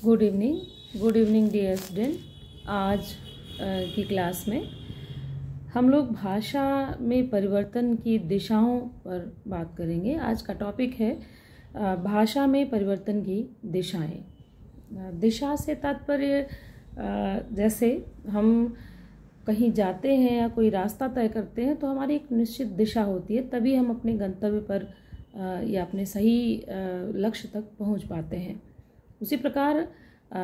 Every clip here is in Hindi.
Good evening dear student. आज की क्लास में हम लोग भाषा में परिवर्तन की दिशाओं पर बात करेंगे। आज का टॉपिक है भाषा में परिवर्तन की दिशाएं। दिशा से तात्पर्य जैसे हम कहीं जाते हैं या कोई रास्ता तय करते हैं तो हमारी एक निश्चित दिशा होती है, तभी हम अपने गंतव्य पर या अपने सही लक्ष्य तक पहुंच पाते हैं। उसी प्रकार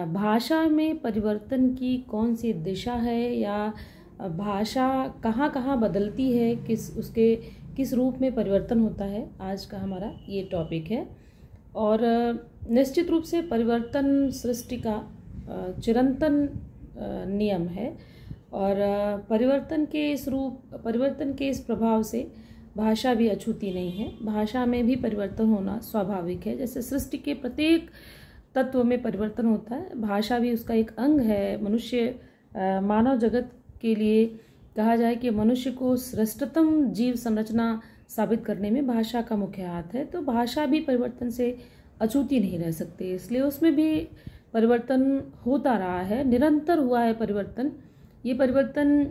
भाषा में परिवर्तन की कौन सी दिशा है या भाषा कहाँ कहाँ बदलती है, किस रूप में परिवर्तन होता है, आज का हमारा ये टॉपिक है। और निश्चित रूप से परिवर्तन सृष्टि का चिरंतन नियम है और परिवर्तन के इस प्रभाव से भाषा भी अछूती नहीं है। भाषा में भी परिवर्तन होना स्वाभाविक है। जैसे सृष्टि के प्रत्येक तत्व में परिवर्तन होता है, भाषा भी उसका एक अंग है। मानव जगत के लिए कहा जाए कि मनुष्य को श्रेष्ठतम जीव संरचना साबित करने में भाषा का मुख्य हाथ है। तो भाषा भी परिवर्तन से अछूती नहीं रह सकती, इसलिए उसमें भी परिवर्तन होता रहा है, निरंतर हुआ है परिवर्तन। ये परिवर्तन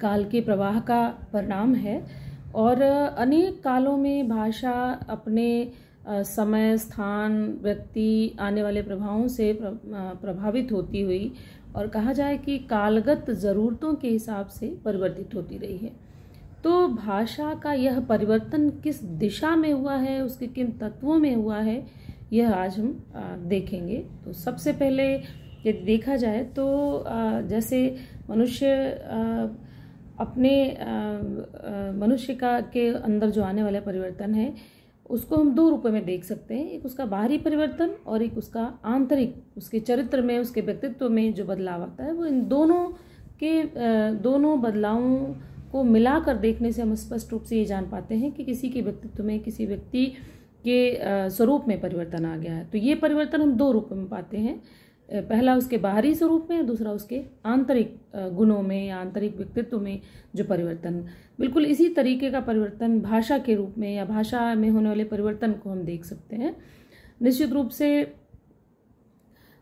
काल के प्रवाह का परिणाम है और अनेक कालों में भाषा अपने समय, स्थान, व्यक्ति, आने वाले प्रभावों से प्रभावित होती हुई और कहा जाए कि कालगत ज़रूरतों के हिसाब से परिवर्तित होती रही है। तो भाषा का यह परिवर्तन किस दिशा में हुआ है, उसके किन तत्वों में हुआ है, यह आज हम देखेंगे। तो सबसे पहले यदि देखा जाए तो जैसे मनुष्य के अंदर जो आने वाला परिवर्तन है उसको हम दो रूपों में देख सकते हैं। एक उसका बाहरी परिवर्तन और एक उसका आंतरिक, उसके चरित्र में, उसके व्यक्तित्व में जो बदलाव आता है। वो इन दोनों बदलावों को मिलाकर देखने से हम स्पष्ट रूप से ये जान पाते हैं कि किसी के व्यक्तित्व में, किसी व्यक्ति के स्वरूप में परिवर्तन आ गया है। तो ये परिवर्तन हम दो रूपों में पाते हैं, पहला उसके बाहरी स्वरूप में, दूसरा उसके आंतरिक गुणों में या आंतरिक व्यक्तित्व में जो परिवर्तन। बिल्कुल इसी तरीके का परिवर्तन भाषा के रूप में या भाषा में होने वाले परिवर्तन को हम देख सकते हैं। निश्चित रूप से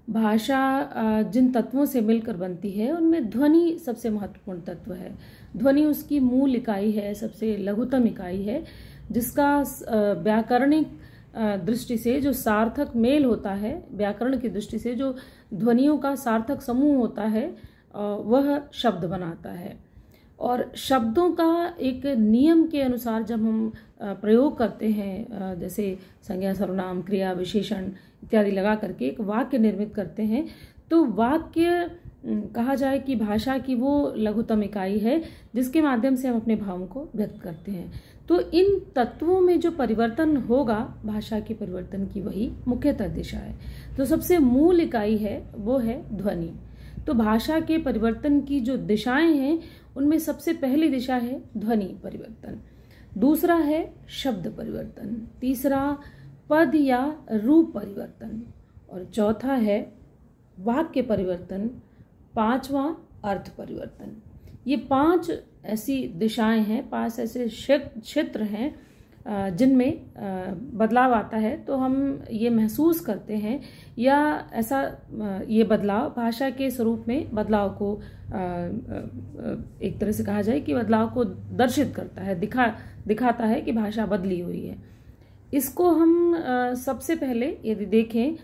भाषा जिन तत्वों से मिलकर बनती है उनमें ध्वनि सबसे महत्वपूर्ण तत्व है। ध्वनि उसकी मूल इकाई है, सबसे लघुतम इकाई है, जिसका व्याकरणिक दृष्टि से जो सार्थक मेल होता है, व्याकरण की दृष्टि से जो ध्वनियों का सार्थक समूह होता है वह शब्द बनाता है। और शब्दों का एक नियम के अनुसार जब हम प्रयोग करते हैं, जैसे संज्ञा, सर्वनाम, क्रिया, विशेषण इत्यादि लगा करके एक वाक्य निर्मित करते हैं, तो वाक्य कहा जाए कि भाषा की वो लघुतम इकाई है जिसके माध्यम से हम अपने भावों को व्यक्त करते हैं। तो इन तत्वों में जो परिवर्तन होगा, भाषा के परिवर्तन की वही मुख्यतः दिशा है। तो सबसे मूल इकाई है वो है ध्वनि। तो भाषा के परिवर्तन की जो दिशाएं हैं उनमें सबसे पहली दिशा है ध्वनि परिवर्तन, दूसरा है शब्द परिवर्तन, तीसरा पद या रूप परिवर्तन और चौथा है वाक्य परिवर्तन, पांचवा अर्थ परिवर्तन। ये 5 ऐसी दिशाएं हैं, 5 ऐसे क्षेत्र हैं जिनमें बदलाव आता है। तो हम ये महसूस करते हैं या ऐसा ये बदलाव भाषा के स्वरूप में बदलाव को एक तरह से कहा जाए कि बदलाव को दर्शित करता है, दिखाता है कि भाषा बदली हुई है। इसको हम सबसे पहले यदि देखें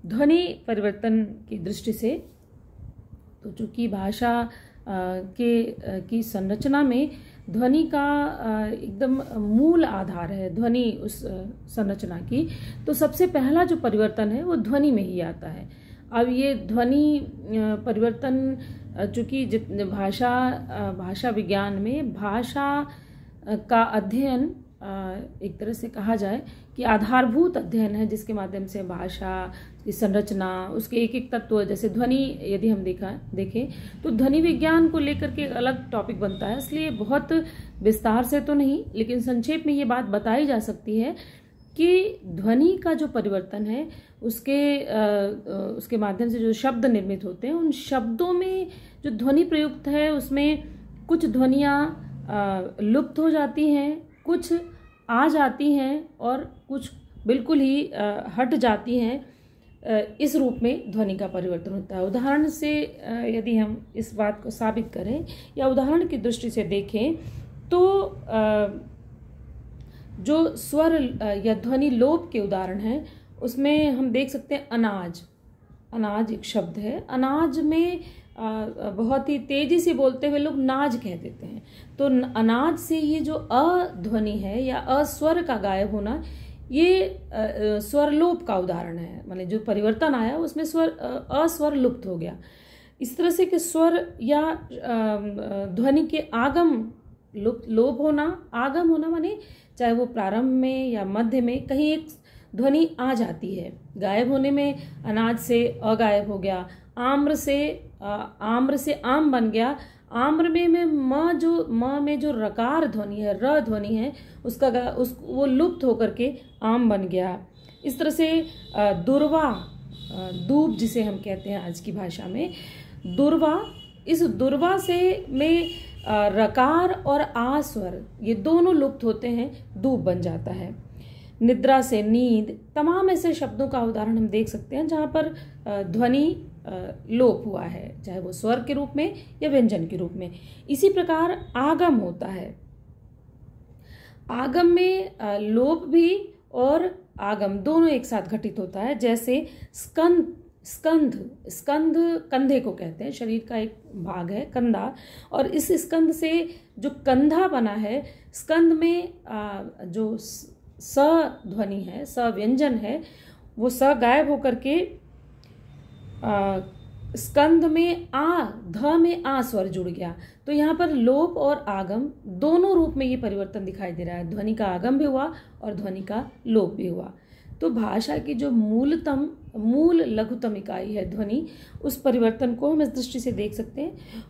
ध्वनि परिवर्तन की दृष्टि से, तो चूंकि भाषा की संरचना में ध्वनि का एकदम मूल आधार है, ध्वनि उस संरचना की, तो सबसे पहला जो परिवर्तन है वो ध्वनि में ही आता है। अब ये ध्वनि परिवर्तन चूंकि भाषा विज्ञान में भाषा का अध्ययन एक तरह से कहा जाए कि आधारभूत अध्ययन है, जिसके माध्यम से भाषा की संरचना, उसके एक एक तत्व, जैसे ध्वनि यदि हम देखें तो ध्वनि विज्ञान को लेकर के एक अलग टॉपिक बनता है। इसलिए बहुत विस्तार से तो नहीं, लेकिन संक्षेप में ये बात बताई जा सकती है कि ध्वनि का जो परिवर्तन है उसके माध्यम से जो शब्द निर्मित होते हैं, उन शब्दों में जो ध्वनि प्रयुक्त है उसमें कुछ ध्वनियाँ लुप्त हो जाती हैं, कुछ आ जाती हैं और कुछ बिल्कुल ही हट जाती हैं। इस रूप में ध्वनि का परिवर्तन होता है। उदाहरण से यदि हम इस बात को साबित करें या उदाहरण की दृष्टि से देखें तो जो स्वर या ध्वनि लोप के उदाहरण हैं उसमें हम देख सकते हैं अनाज। अनाज एक शब्द है। अनाज में बहुत ही तेजी से बोलते हुए लोग नाज कह देते हैं। तो अनाज से ये जो अध्वनि है या अस्वर का गायब होना, ये स्वरलोप का उदाहरण है। मतलब जो परिवर्तन आया उसमें अस्वर लुप्त हो गया। इस तरह से कि स्वर या ध्वनि के आगम लोप होना, आगम होना माने चाहे वो प्रारंभ में या मध्य में कहीं एक ध्वनि आ जाती है। गायब होने में अनाज से अगायब हो गया, आम्र से आम बन गया। आम्र में म में जो रकार ध्वनि है, र ध्वनि है, वो लुप्त होकर के आम बन गया। इस तरह से दुर्वा, दूब जिसे हम कहते हैं आज की भाषा में, दुर्वा, इस दुर्वा से में रकार और आस्वर ये दोनों लुप्त होते हैं, दूब बन जाता है। निद्रा से नींद, तमाम ऐसे शब्दों का उदाहरण हम देख सकते हैं जहाँ पर ध्वनि लोप हुआ है, चाहे वो स्वर के रूप में या व्यंजन के रूप में। इसी प्रकार आगम होता है। आगम में लोप भी और आगम दोनों एक साथ घटित होता है। जैसे स्कंध कंधे को कहते हैं, शरीर का एक भाग है कंधा, और इस स्कंध से जो कंधा बना है, स्कंध में जो स ध्वनि है, स व्यंजन है, वो स गायब होकर के स्कंध में ध में आ स्वर जुड़ गया। तो यहाँ पर लोप और आगम दोनों रूप में ये परिवर्तन दिखाई दे रहा है। ध्वनि का आगम भी हुआ और ध्वनि का लोप भी हुआ। तो भाषा की जो मूल लघुतम इकाई है ध्वनि, उस परिवर्तन को हम इस दृष्टि से देख सकते हैं।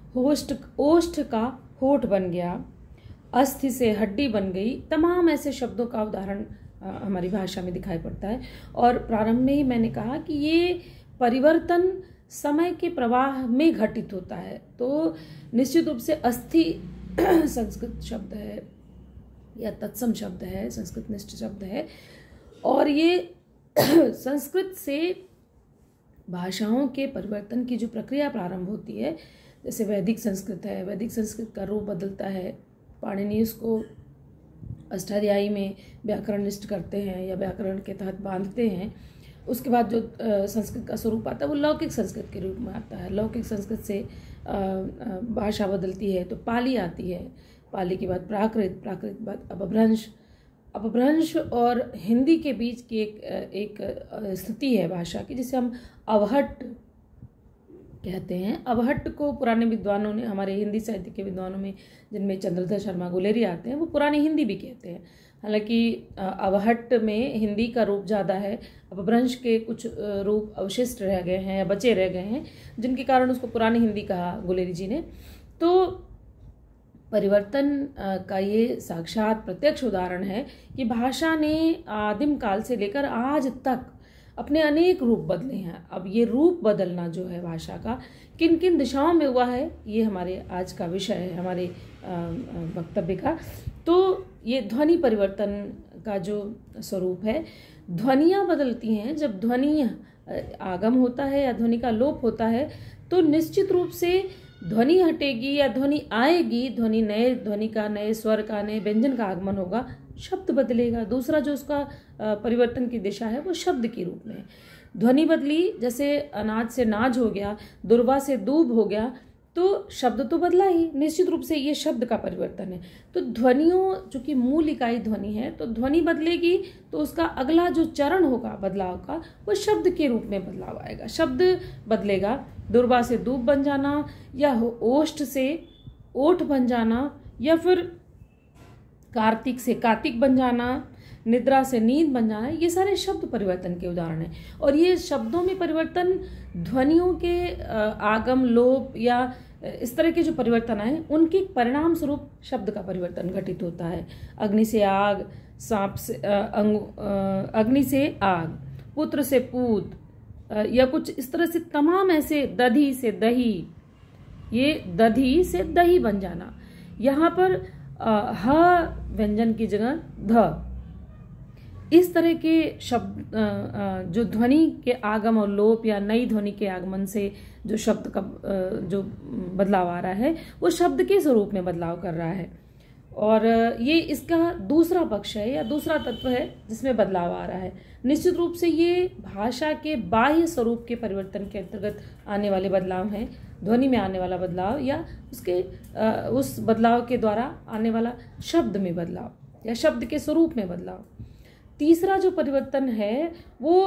ओष्ठ का होठ बन गया, अस्थि से हड्डी बन गई। तमाम ऐसे शब्दों का उदाहरण हमारी भाषा में दिखाई पड़ता है। और प्रारंभ में ही मैंने कहा कि ये परिवर्तन समय के प्रवाह में घटित होता है। तो निश्चित रूप से अस्थि संस्कृत शब्द है या तत्सम शब्द है, संस्कृत निष्ठ शब्द है, और ये संस्कृत से भाषाओं के परिवर्तन की जो प्रक्रिया प्रारंभ होती है, जैसे वैदिक संस्कृत है, वैदिक संस्कृत का रूप बदलता है। पाणिनि उसको अष्टाध्यायी में व्याकरणनिष्ठ करते हैं या व्याकरण के तहत बांधते हैं। उसके बाद जो संस्कृत का स्वरूप आता है वो लौकिक संस्कृत के रूप में आता है। लौकिक संस्कृत से भाषा बदलती है तो पाली आती है, पाली के बाद प्राकृत, प्राकृत के बाद अपभ्रंश। अपभ्रंश और हिंदी के बीच की एक स्थिति है भाषा की, जिसे हम अवहट्ट कहते हैं। अवहट्ट को पुराने विद्वानों ने, हमारे हिंदी साहित्य के विद्वानों में जिनमें चंद्रधर शर्मा गुलेरी आते हैं, वो पुरानी हिंदी भी कहते हैं। हालांकि अवहट्ट में हिंदी का रूप ज़्यादा है, अपभ्रंश के कुछ रूप अवशिष्ट रह गए हैं या बचे रह गए हैं, जिनके कारण उसको पुरानी हिंदी कहा गुलेरी जी ने। तो परिवर्तन का ये साक्षात प्रत्यक्ष उदाहरण है कि भाषा ने आदिम काल से लेकर आज तक अपने अनेक रूप बदले हैं। अब ये रूप बदलना जो है भाषा का किन किन दिशाओं में हुआ है, ये हमारे आज का विषय है, हमारे वक्तव्य का। तो ये ध्वनि परिवर्तन का जो स्वरूप है, ध्वनियाँ बदलती हैं। जब ध्वनि आगम होता है या ध्वनि का लोप होता है तो निश्चित रूप से ध्वनि हटेगी या ध्वनि आएगी, नए ध्वनि का, नए स्वर का, नए व्यंजन का आगमन होगा, शब्द बदलेगा। दूसरा जो उसका परिवर्तन की दिशा है वो शब्द के रूप में। ध्वनि बदली, जैसे अनाज से नाज हो गया, दुर्वा से दूब हो गया, तो शब्द तो बदला ही, निश्चित रूप से ये शब्द का परिवर्तन है। तो ध्वनियों, चूंकि मूल इकाई ध्वनि है, तो ध्वनि बदलेगी तो उसका अगला जो चरण होगा बदलाव का, वो शब्द के रूप में बदलाव आएगा। शब्द बदलेगा, दुर्वा से दूब बन जाना, या ओष्ठ से ओठ बन जाना, या फिर कार्तिक से कातिक बन जाना, निद्रा से नींद बन जाना, ये सारे शब्द परिवर्तन के उदाहरण हैं। और ये शब्दों में परिवर्तन, ध्वनियों के आगम, लोप या इस तरह के जो परिवर्तन आए, उनके परिणाम स्वरूप शब्द का परिवर्तन घटित होता है। अग्नि से आग, सांप से अग्नि से आग, पुत्र से पूत, या कुछ इस तरह से तमाम ऐसे, दधी से दही, ये दधी से दही बन जाना। यहाँ पर ह व्यंजन की जगह ध, इस तरह के शब्द जो ध्वनि के आगम और लोप या नई ध्वनि के आगमन से जो शब्द का जो बदलाव आ रहा है वो शब्द के स्वरूप में बदलाव कर रहा है। और ये इसका दूसरा पक्ष है या दूसरा तत्व है जिसमें बदलाव आ रहा है। निश्चित रूप से ये भाषा के बाह्य स्वरूप के परिवर्तन के अंतर्गत आने वाले बदलाव हैं। ध्वनि में आने वाला बदलाव या उसके उस बदलाव के द्वारा आने वाला शब्द में बदलाव या शब्द के स्वरूप में बदलाव। तीसरा जो परिवर्तन है वो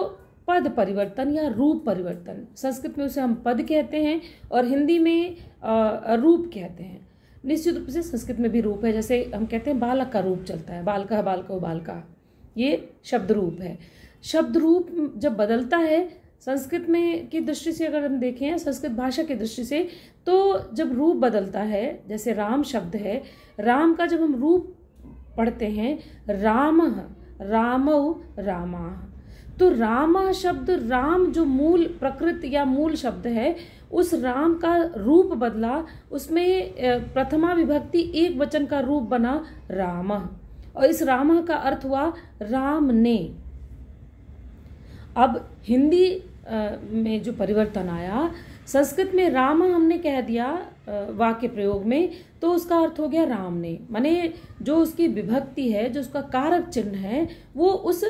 पद परिवर्तन या रूप परिवर्तन। संस्कृत में उसे हम पद कहते हैं और हिंदी में रूप कहते हैं। निश्चित रूप से संस्कृत में भी रूप है, जैसे हम कहते हैं बालक का रूप चलता है, बालका बालको बालका, ये शब्द रूप है। शब्द रूप जब बदलता है संस्कृत में की दृष्टि से अगर हम देखें, संस्कृत भाषा की दृष्टि से, तो जब रूप बदलता है, जैसे राम शब्द है, राम का जब हम रूप पढ़ते हैं रामः रामौ रामाः, तो रामा शब्द राम जो मूल प्रकृत या मूल शब्द है उस राम का रूप बदला, उसमें प्रथमा विभक्ति एक वचन का रूप बना रामः, और इस रामः का अर्थ हुआ राम ने। अब हिंदी में जो परिवर्तन आया, संस्कृत में राम हमने कह दिया वाक्य प्रयोग में, तो उसका अर्थ हो गया राम ने, माने जो उसकी विभक्ति है, जो उसका कारक चिन्ह है, वो उस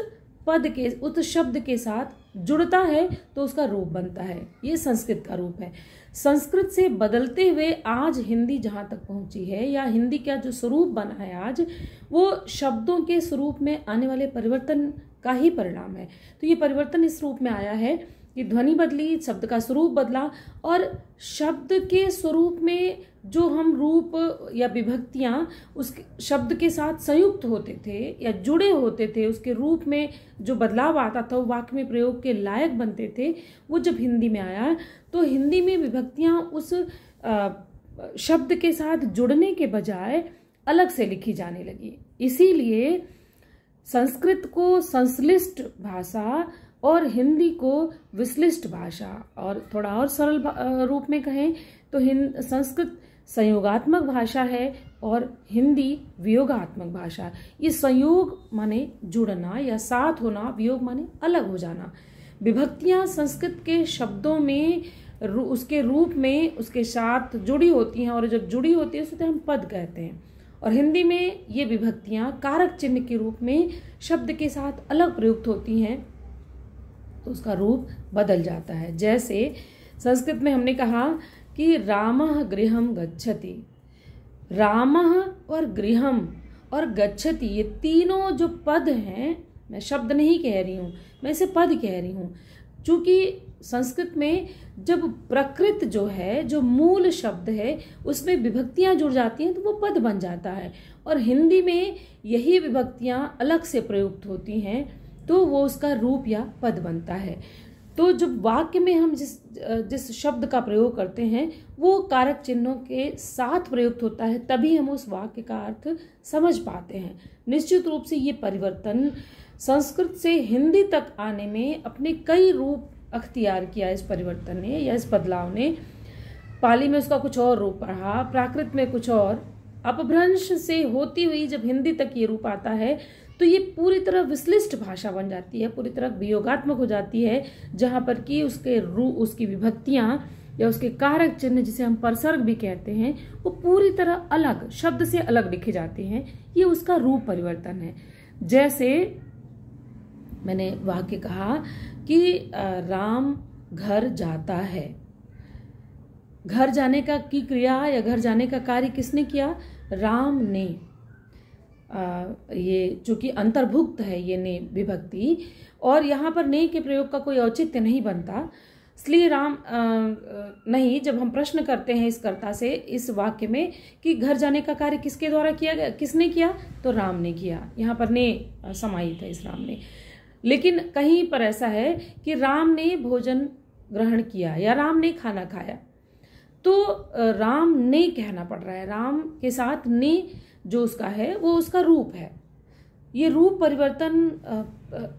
पद के उस शब्द के साथ जुड़ता है तो उसका रूप बनता है। ये संस्कृत का रूप है। संस्कृत से बदलते हुए आज हिंदी जहाँ तक पहुँची है या हिंदी का जो स्वरूप बना है आज, वो शब्दों के स्वरूप में आने वाले परिवर्तन का ही परिणाम है। तो ये परिवर्तन इस रूप में आया है कि ध्वनि बदली, शब्द का स्वरूप बदला, और शब्द के स्वरूप में जो हम रूप या विभक्तियां उस शब्द के साथ संयुक्त होते थे या जुड़े होते थे, उसके रूप में जो बदलाव आता था, वो वाक्य में प्रयोग के लायक बनते थे, वो जब हिंदी में आया तो हिंदी में विभक्तियां उस शब्द के साथ जुड़ने के बजाय अलग से लिखी जाने लगी। इसीलिए संस्कृत को संश्लिष्ट भाषा और हिंदी को विश्लिष्ट भाषा, और थोड़ा और सरल रूप में कहें तो संस्कृत संयोगात्मक भाषा है और हिंदी वियोगात्मक भाषा। ये संयोग माने जुड़ना या साथ होना, वियोग माने अलग हो जाना। विभक्तियां संस्कृत के शब्दों में उसके रूप में उसके साथ जुड़ी होती हैं, और जब जुड़ी होती है उसे हम पद कहते हैं। और हिंदी में ये विभक्तियां कारक चिन्ह के रूप में शब्द के साथ अलग प्रयुक्त होती हैं, तो उसका रूप बदल जाता है। जैसे संस्कृत में हमने कहा कि रामः गृहं गच्छति, रामः और गृहं और गच्छति, ये तीनों जो पद हैं, मैं शब्द नहीं कह रही हूँ, मैं इसे पद कह रही हूँ। चूंकि संस्कृत में जब प्रकृत जो है, जो मूल शब्द है, उसमें विभक्तियां जुड़ जाती हैं तो वो पद बन जाता है, और हिंदी में यही विभक्तियां अलग से प्रयुक्त होती हैं तो वो उसका रूप या पद बनता है। तो जब वाक्य में हम जिस शब्द का प्रयोग करते हैं वो कारक चिन्हों के साथ प्रयुक्त होता है, तभी हम उस वाक्य का अर्थ समझ पाते हैं। निश्चित रूप से ये परिवर्तन संस्कृत से हिंदी तक आने में अपने कई रूप अख्तियार किया इस परिवर्तन ने या इस बदलाव ने। पाली में उसका कुछ और रूप रहा, प्राकृत में कुछ और, अपभ्रंश से होती हुई जब हिंदी तक ये रूप आता है तो ये पूरी तरह विश्लिष्ट भाषा बन जाती है, पूरी तरह वियोगात्मक हो जाती है, जहाँ पर कि उसकी विभक्तियाँ या उसके कारक चिन्ह, जिसे हम परसर्ग भी कहते हैं, वो पूरी तरह अलग, शब्द से अलग लिखे जाते हैं। ये उसका रूप परिवर्तन है। जैसे मैंने वाक्य कहा कि राम घर जाता है, घर जाने का की क्रिया या घर जाने का कार्य किसने किया? राम ने। ये चूंकि अंतर्भुक्त है ये ने विभक्ति, और यहाँ पर ने के प्रयोग का कोई औचित्य नहीं बनता, इसलिए राम नहीं। जब हम प्रश्न करते हैं इस कर्ता से इस वाक्य में कि घर जाने का कार्य किसके द्वारा किया गया, किसने किया, तो राम ने किया। यहाँ पर ने समाहित है इस राम ने। लेकिन कहीं पर ऐसा है कि राम ने भोजन ग्रहण किया या राम ने खाना खाया, तो राम ने कहना पड़ रहा है। राम के साथ ने जो उसका है वो उसका रूप है। ये रूप परिवर्तन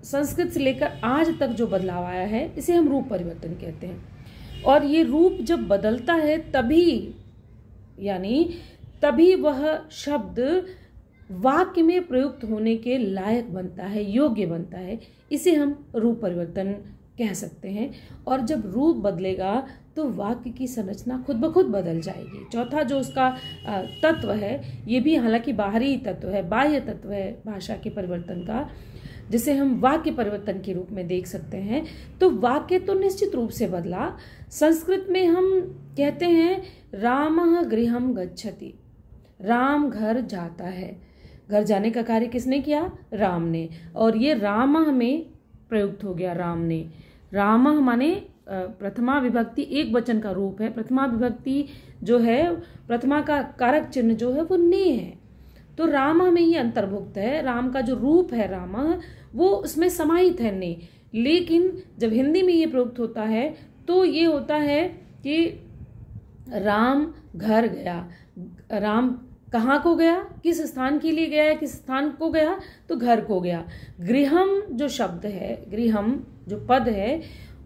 संस्कृत से लेकर आज तक जो बदलाव आया है इसे हम रूप परिवर्तन कहते हैं। और ये रूप जब बदलता है तभी, यानी तभी वह शब्द वाक्य में प्रयुक्त होने के लायक बनता है, योग्य बनता है, इसे हम रूप परिवर्तन कह सकते हैं। और जब रूप बदलेगा तो वाक्य की संरचना खुद ब खुद बदल जाएगी। चौथा जो उसका तत्व है, ये भी हालांकि बाहरी तत्व है, बाह्य तत्व है भाषा के परिवर्तन का, जिसे हम वाक्य परिवर्तन के रूप में देख सकते हैं। तो वाक्य तो निश्चित रूप से बदला। संस्कृत में हम कहते हैं रामः गृहं गच्छति, राम घर जाता है। घर जाने का कार्य किसने किया? राम ने। और ये रामः में प्रयुक्त हो गया, राम ने। रामः माने प्रथमा विभक्ति एक वचन का रूप है। प्रथमा विभक्ति जो है, प्रथमा का कारक चिन्ह जो है वो ने है, तो रामः में ही अंतर्भुक्त है। राम का जो रूप है रामः, वो उसमें समाहित है ने। लेकिन जब हिंदी में ये प्रयुक्त होता है तो ये होता है कि राम घर गया। राम कहाँ को गया, किस स्थान के लिए गया है, किस स्थान को गया, तो घर को गया। गृहम जो शब्द है, गृहम जो पद है,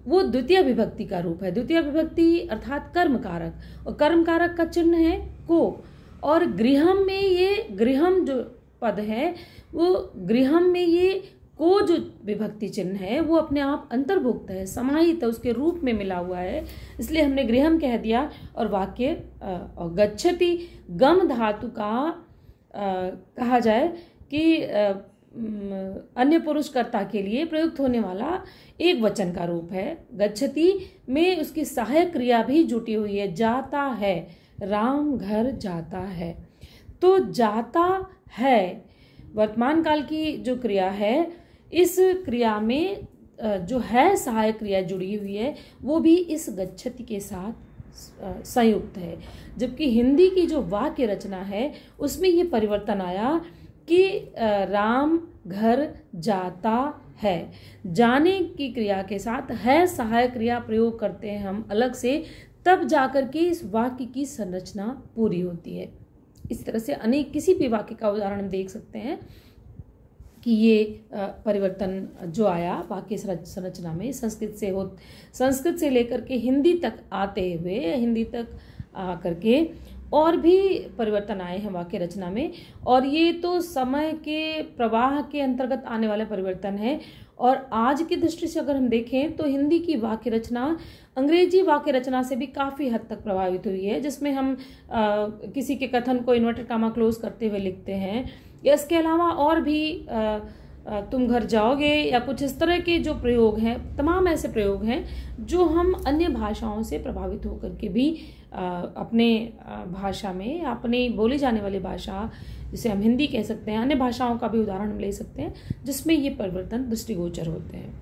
वो द्वितीय विभक्ति का रूप है। द्वितीय विभक्ति अर्थात कर्म कारक, और कर्म कारक का चिन्ह है को। और गृहम में ये गृहम जो पद है, वो गृहम में ये को जो विभक्ति चिन्ह है वो अपने आप अंतर्भुक्त है, समाहित है, उसके रूप में मिला हुआ है, इसलिए हमने गृहम कह दिया। और वाक्य गच्छति गम धातु का कहा जाए कि अन्य पुरुष कर्ता के लिए प्रयुक्त होने वाला एक वचन का रूप है। गच्छति में उसकी सहायक क्रिया भी जुटी हुई है, जाता है, राम घर जाता है। तो जाता है वर्तमान काल की जो क्रिया है, इस क्रिया में जो है सहायक क्रिया जुड़ी हुई है वो भी इस गच्छति के साथ संयुक्त है। जबकि हिंदी की जो वाक्य रचना है उसमें ये परिवर्तन आया कि राम घर जाता है। जाने की क्रिया के साथ है सहायक क्रिया प्रयोग करते हैं हम अलग से, तब जाकर के इस वाक्य की संरचना पूरी होती है। इस तरह से अनेक किसी भी वाक्य का उदाहरण हम देख सकते हैं कि ये परिवर्तन जो आया वाक्य संरचना में संस्कृत से लेकर के हिंदी तक आते हुए, हिंदी तक आकर के और भी परिवर्तन आए हैं वाक्य रचना में। और ये तो समय के प्रवाह के अंतर्गत आने वाले परिवर्तन है। और आज की दृष्टि से अगर हम देखें तो हिंदी की वाक्य रचना अंग्रेजी वाक्य रचना से भी काफ़ी हद तक प्रभावित हुई है, जिसमें हम किसी के कथन को इन्वर्टेड कामा क्लोज करते हुए लिखते हैं, या इसके अलावा और भी तुम घर जाओगे या कुछ इस तरह के जो प्रयोग हैं, तमाम ऐसे प्रयोग हैं जो हम अन्य भाषाओं से प्रभावित होकर के भी अपने भाषा में, अपनी बोली जाने वाली भाषा जिसे हम हिंदी कह सकते हैं, अन्य भाषाओं का भी उदाहरण हम ले सकते हैं जिसमें ये परिवर्तन दृष्टिगोचर होते हैं।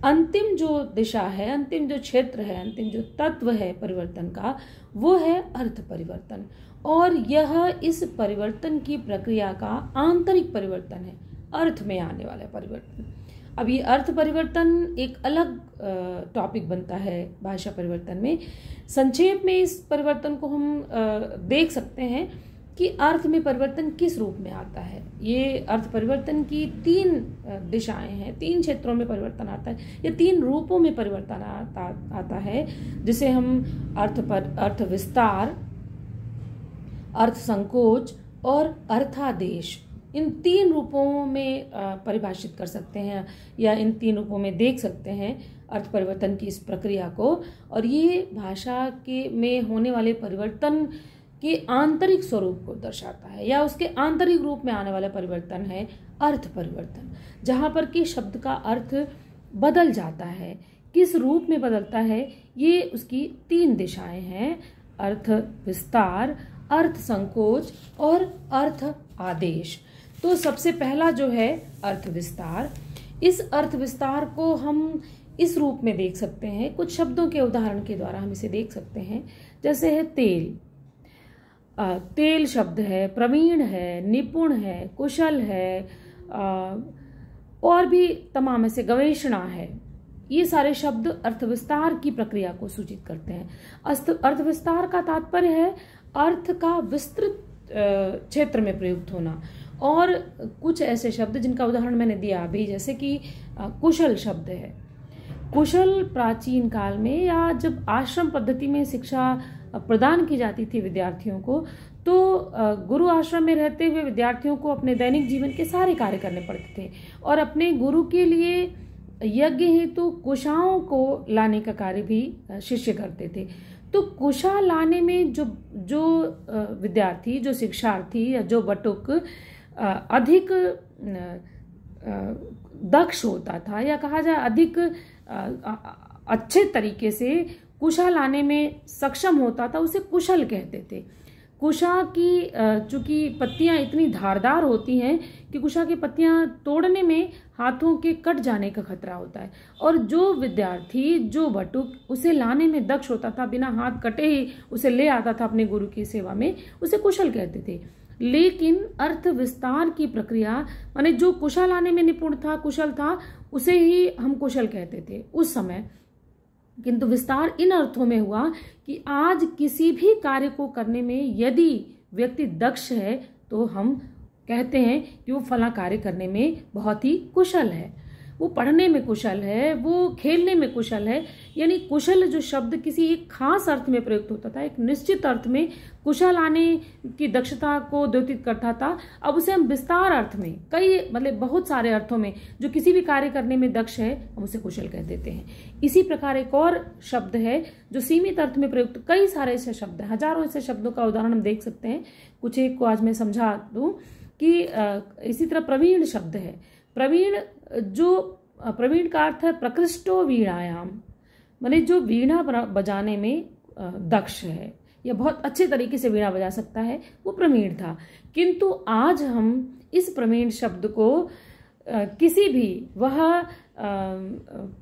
अंतिम जो दिशा है, अंतिम जो क्षेत्र है, अंतिम जो तत्व है परिवर्तन का, वो है अर्थ परिवर्तन। और यह इस परिवर्तन की प्रक्रिया का आंतरिक परिवर्तन है, अर्थ में आने वाला परिवर्तन। अब ये अर्थ परिवर्तन एक अलग टॉपिक बनता है भाषा परिवर्तन में। संक्षेप में इस परिवर्तन को हम देख सकते हैं कि अर्थ में परिवर्तन किस रूप में आता है। ये अर्थ परिवर्तन की 3 दिशाएं हैं, 3 क्षेत्रों में परिवर्तन आता है, ये 3 रूपों में परिवर्तन आता है, जिसे हम अर्थ विस्तार, अर्थ संकोच और अर्थादेश, इन 3 रूपों में परिभाषित कर सकते हैं, या इन 3 रूपों में देख सकते हैं अर्थ परिवर्तन की इस प्रक्रिया को। और ये भाषा के में होने वाले परिवर्तन के आंतरिक स्वरूप को दर्शाता है, या उसके आंतरिक रूप में आने वाला परिवर्तन है अर्थ परिवर्तन, जहाँ पर कि शब्द का अर्थ बदल जाता है। किस रूप में बदलता है, ये उसकी 3 दिशाएं हैं, अर्थ विस्तार, अर्थ संकोच और अर्थ आदेश। तो सबसे पहला जो है अर्थ विस्तार, इस अर्थ विस्तार को हम इस रूप में देख सकते हैं, कुछ शब्दों के उदाहरण के द्वारा हम इसे देख सकते हैं। जैसे है तेल, तेल शब्द है, प्रवीण है, निपुण है, कुशल है, और भी तमाम ऐसे, गवेषणा है। ये सारे शब्द अर्थविस्तार की प्रक्रिया को सूचित करते हैं। अर्थविस्तार का तात्पर्य है अर्थ का विस्तृत क्षेत्र में प्रयुक्त होना। और कुछ ऐसे शब्द जिनका उदाहरण मैंने दिया अभी, जैसे कि कुशल शब्द है। कुशल प्राचीन काल में या जब आश्रम पद्धति में शिक्षा प्रदान की जाती थी विद्यार्थियों को, तो गुरु आश्रम में रहते हुए विद्यार्थियों को अपने दैनिक जीवन के सारे कार्य करने पड़ते थे और अपने गुरु के लिए यज्ञ हेतु कुशाओं को लाने का कार्य भी शिष्य करते थे। तो कुशा लाने में जो विद्यार्थी, जो शिक्षार्थी या जो बटुक अधिक दक्ष होता था या कहा जाए अधिक अच्छे तरीके से कुशा लाने में सक्षम होता था, उसे कुशल कहते थे। कुशा की चूंकि पत्तियां इतनी धारदार होती हैं कि कुशा की पत्तियां तोड़ने में हाथों के कट जाने का खतरा होता है, और जो विद्यार्थी, जो बटुक उसे लाने में दक्ष होता था, बिना हाथ कटे ही उसे ले आता था अपने गुरु की सेवा में, उसे कुशल कहते थे। लेकिन अर्थ विस्तार की प्रक्रिया, माने जो कुशा लाने में निपुण था, कुशल था, उसे ही हम कुशल कहते थे उस समय। किंतु विस्तार इन अर्थों में हुआ कि आज किसी भी कार्य को करने में यदि व्यक्ति दक्ष है तो हम कहते हैं कि वो फला कार्य करने में बहुत ही कुशल है, वो पढ़ने में कुशल है, वो खेलने में कुशल है। यानी कुशल जो शब्द किसी एक खास अर्थ में प्रयुक्त होता था, एक निश्चित अर्थ में कुशल आने की दक्षता को द्योतित करता था, अब उसे हम विस्तार अर्थ में, कई मतलब बहुत सारे अर्थों में जो किसी भी कार्य करने में दक्ष है, हम उसे कुशल कह देते हैं। इसी प्रकार एक और शब्द है जो सीमित अर्थ में प्रयुक्त, कई सारे ऐसे शब्द हैं, हजारों ऐसे शब्दों का उदाहरण हम देख सकते हैं। कुछ एक को आज मैं समझा दूं कि इसी तरह प्रवीण शब्द है। प्रवीण का अर्थ है प्रकृष्टो वीणायाम, माने जो वीणा बजाने में दक्ष है या बहुत अच्छे तरीके से वीणा बजा सकता है, वो प्रवीण था। किंतु आज हम इस प्रवीण शब्द को किसी भी, वह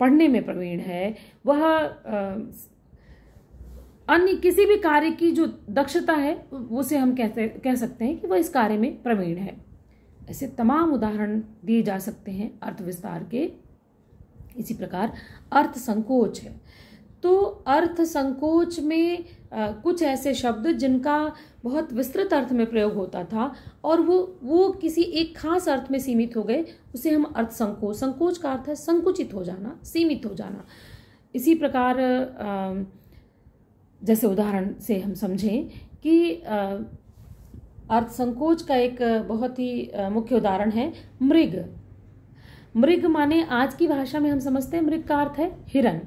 पढ़ने में प्रवीण है, वह अन्य किसी भी कार्य की जो दक्षता है उसे हम कह सकते हैं कि वह इस कार्य में प्रवीण है। ऐसे तमाम उदाहरण दिए जा सकते हैं अर्थ विस्तार के। इसी प्रकार अर्थ संकोच है। तो अर्थ संकोच में कुछ ऐसे शब्द जिनका बहुत विस्तृत अर्थ में प्रयोग होता था और वो किसी एक खास अर्थ में सीमित हो गए, उसे हम अर्थ संकोच, संकोच का अर्थ है संकुचित हो जाना, सीमित हो जाना। इसी प्रकार जैसे उदाहरण से हम समझें कि अर्थ संकोच का एक बहुत ही मुख्य उदाहरण है मृग। मृग माने आज की भाषा में हम समझते हैं मृग का अर्थ है हिरन,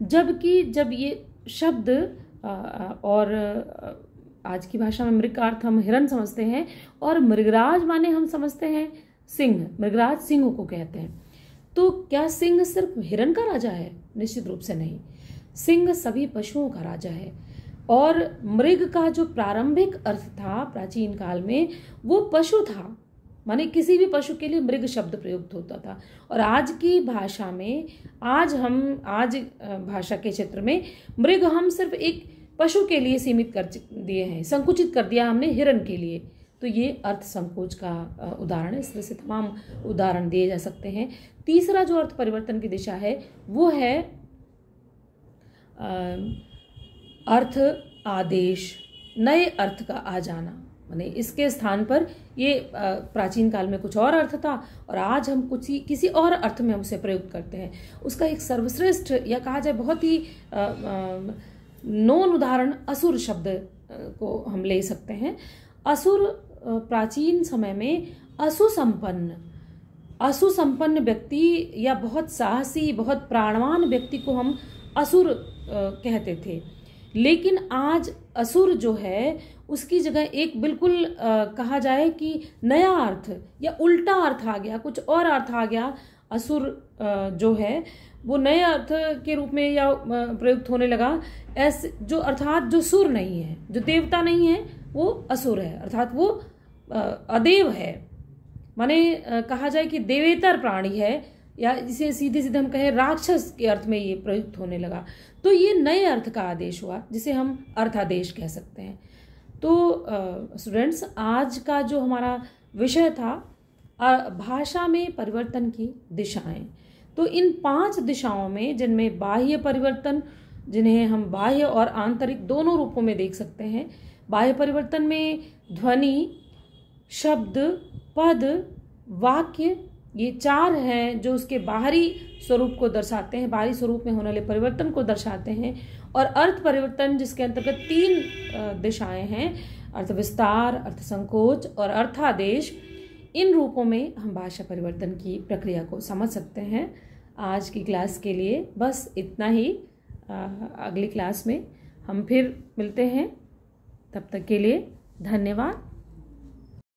जबकि जब ये शब्द और आज की भाषा में मृग का अर्थ हम हिरन समझते हैं, और मृगराज माने हम समझते हैं सिंह, मृगराज सिंह को कहते हैं। तो क्या सिंह सिर्फ हिरन का राजा है? निश्चित रूप से नहीं, सिंह सभी पशुओं का राजा है। और मृग का जो प्रारंभिक अर्थ था प्राचीन काल में, वो पशु था, माने किसी भी पशु के लिए मृग शब्द प्रयुक्त होता था। और आज की भाषा में, आज भाषा के क्षेत्र में मृग हम सिर्फ एक पशु के लिए सीमित कर दिए हैं, संकुचित कर दिया हमने हिरन के लिए। तो ये अर्थ संकोच का उदाहरण है। इस तरह से तमाम उदाहरण दिए जा सकते हैं। तीसरा जो अर्थ परिवर्तन की दिशा है वो है अर्थ आदेश, नए अर्थ का आ जाना। माने इसके स्थान पर ये प्राचीन काल में कुछ और अर्थ था और आज हम किसी और अर्थ में हम उसे प्रयुक्त करते हैं। उसका एक सर्वश्रेष्ठ या कहा जाए बहुत ही नोन उदाहरण असुर शब्द को हम ले सकते हैं। असुर प्राचीन समय में असुसंपन्न व्यक्ति या बहुत साहसी, बहुत प्राणवान व्यक्ति को हम असुर कहते थे। लेकिन आज असुर जो है उसकी जगह एक बिल्कुल कहा जाए कि नया अर्थ या उल्टा अर्थ आ गया, कुछ और अर्थ आ गया। असुर जो है वो नए अर्थ के रूप में या प्रयुक्त होने लगा। ऐसे जो अर्थात जो सुर नहीं है, जो देवता नहीं है, वो असुर है, अर्थात वो अदेव है। माने कहा जाए कि देवेतर प्राणी है, या इसे सीधे सीधे हम कहें राक्षस के अर्थ में ये प्रयुक्त होने लगा। तो ये नए अर्थ का आदेश हुआ जिसे हम अर्थादेश कह सकते हैं। तो स्टूडेंट्स, आज का जो हमारा विषय था भाषा में परिवर्तन की दिशाएं। तो इन 5 दिशाओं में, जिनमें बाह्य परिवर्तन, जिन्हें हम बाह्य और आंतरिक दोनों रूपों में देख सकते हैं। बाह्य परिवर्तन में ध्वनि, शब्द, पद, वाक्य, ये 4 हैं जो उसके बाहरी स्वरूप को दर्शाते हैं, बाहरी स्वरूप में होने वाले परिवर्तन को दर्शाते हैं। और अर्थ परिवर्तन जिसके अंतर्गत 3 दिशाएं हैं, अर्थ विस्तार, अर्थ संकोच और अर्थादेश, इन रूपों में हम भाषा परिवर्तन की प्रक्रिया को समझ सकते हैं। आज की क्लास के लिए बस इतना ही। अगली क्लास में हम फिर मिलते हैं। तब तक के लिए धन्यवाद।